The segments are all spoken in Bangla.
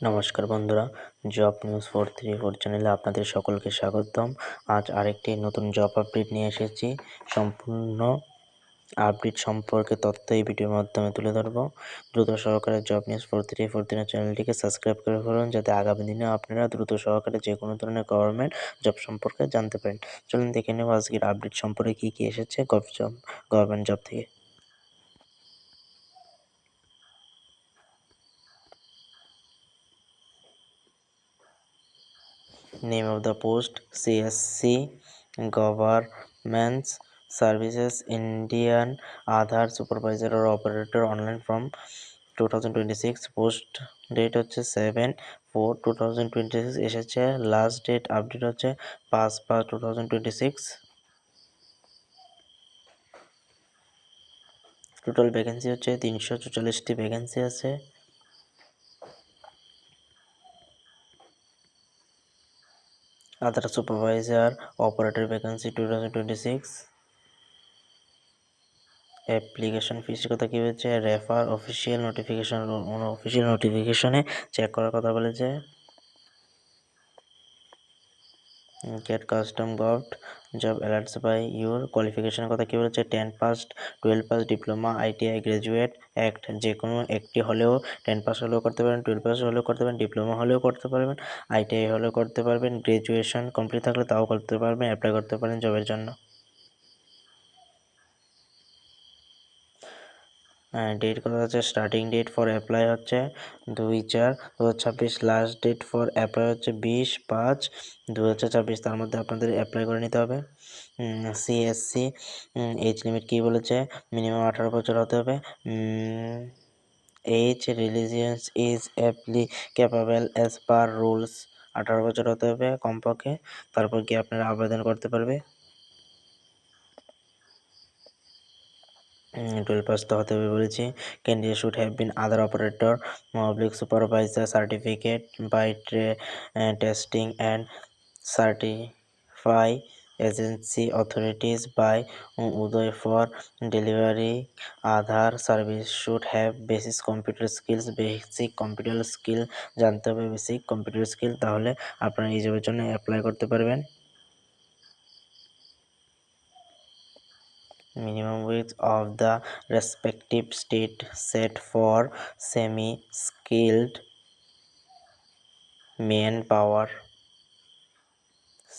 নমস্কার বন্ধুরা, জব নিউজ 434 চ্যানেলে আপনাদের সকলকে স্বাগতম। আজ আরেকটি নতুন জব আপডেট নিয়ে এসেছি। সম্পূর্ণ আপডেট সম্পর্কে তথ্য এই ভিডিওর মাধ্যমে তুলে ধরব। দ্রুত সহকারে জব নিউজ 434 চ্যানেলটিকে সাবস্ক্রাইব করে ফেলুন, যাতে আগামী দিনে আপনারা দ্রুত সহকারে যে কোনো ধরনের গভর্নমেন্ট জব সম্পর্কে জানতে পারেন। চলুন দেখে নেব আজকের আপডেট সম্পর্কে কী কী এসেছে গভর্নমেন্ট জব থেকে। Name of the post: CSC Government Services Indian Aadhaar Supervisor or Operator Online from 2026. Post date হচ্ছে 7/4/2026 এসেছে। লাস্ট ডেট আপডেট হচ্ছে 5/5/2026। টোটাল ভ্যাকেন্সি হচ্ছে 344টি ভ্যাকেন্সি আছে। আদার সুপারভাইজার অপারেটর ভ্যাকেন্সি 2026। অ্যাপ্লিকেশন ফিসের কথা কী হচ্ছে, রেফার অফিসিয়াল নোটিফিকেশনে চেক করার কথা বলেছে। Get custom govt job alerts by your কোয়ালিফিকেশনের কথা কী বলেছে, 10 pass, 12 pass, diploma, ITI, graduate, অ্যাক্ট যে কোনো একটি হলেও 10 পাস হলেও করতে পারেন, 12 পাস হলেও করতে পারেন, ডিপ্লোমা হলেও করতে পারবেন, ITI হলেও করতে পারবেন, গ্র্যাজুয়েশন কমপ্লিট থাকলে তাও করতে পারবেন, অ্যাপ্লাই করতে পারেন জবের জন্য। ডেট কথা হচ্ছে, স্টার্টিং ডেট ফর অ্যাপ্লাই হচ্ছে 2/4/2026। লাস্ট ডেট ফর অ্যাপ্লাই হচ্ছে 20/5/2026। তার মধ্যে আপনাদের অ্যাপ্লাই করে নিতে হবে। CSC এজ লিমিট কী বলেছে, মিনিমাম 18 বছর হতে হবে। Age relaxations is applicable as per rules, 18 বছর হতে হবে কমপক্ষে, তারপর কি আপনারা আবেদন করতে পারবে। 12 পাস তো হতে হবে বলেছি। Candidate should have been other operator supervisor certificate by testing and certify agency authorities by উদয় for delivery Aadhaar service should have basic computer skill জানতে হবে, বেসিক কম্পিউটার স্কিল, তাহলে আপনারা এই জবের জন্য অ্যাপ্লাই করতে পারবেন। Minimum wage of the respective state set for semi-skilled manpower.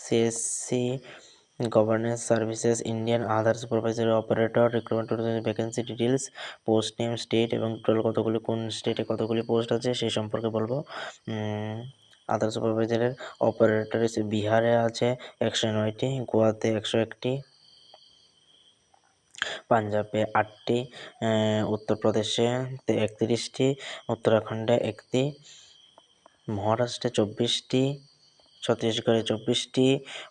CSC Governance Services Indian Aadhaar Supervisory Operator Recruitment Vacancy Details, post name, state এবং টোটাল কতগুলি, কোন স্টেটে কতগুলি পোস্ট আছে সেই সম্পর্কে বলবো। আধার সুপারভাইজারের অপারেটর বিহারে আছে 109টি, গোয়াতে 101টি, পাঞ্জাবে 8টি, উত্তরপ্রদেশে 31টি, উত্তরাখণ্ডে 1টি, মহারাষ্ট্রে 24টি, ছত্তিশগড়ে 24টি,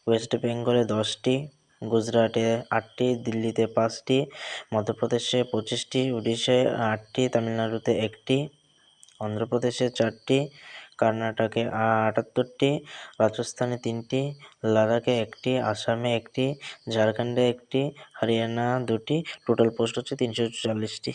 ওয়েস্ট বেঙ্গলে 10টি, গুজরাটে 8টি, দিল্লিতে 5টি, মধ্যপ্রদেশে 25টি, উড়িষ্যায় 8টি, তামিলনাড়ুতে 1টি, অন্ধ্রপ্রদেশে 4টি, কর্ণাটকে 78টি, রাজস্থানে 3টি, লাদাখে 1টি, আসামে 1টি, ঝাড়খণ্ডে 1টি, হরিয়ানা 2টি। টোটাল পোস্ট হচ্ছে 344টি।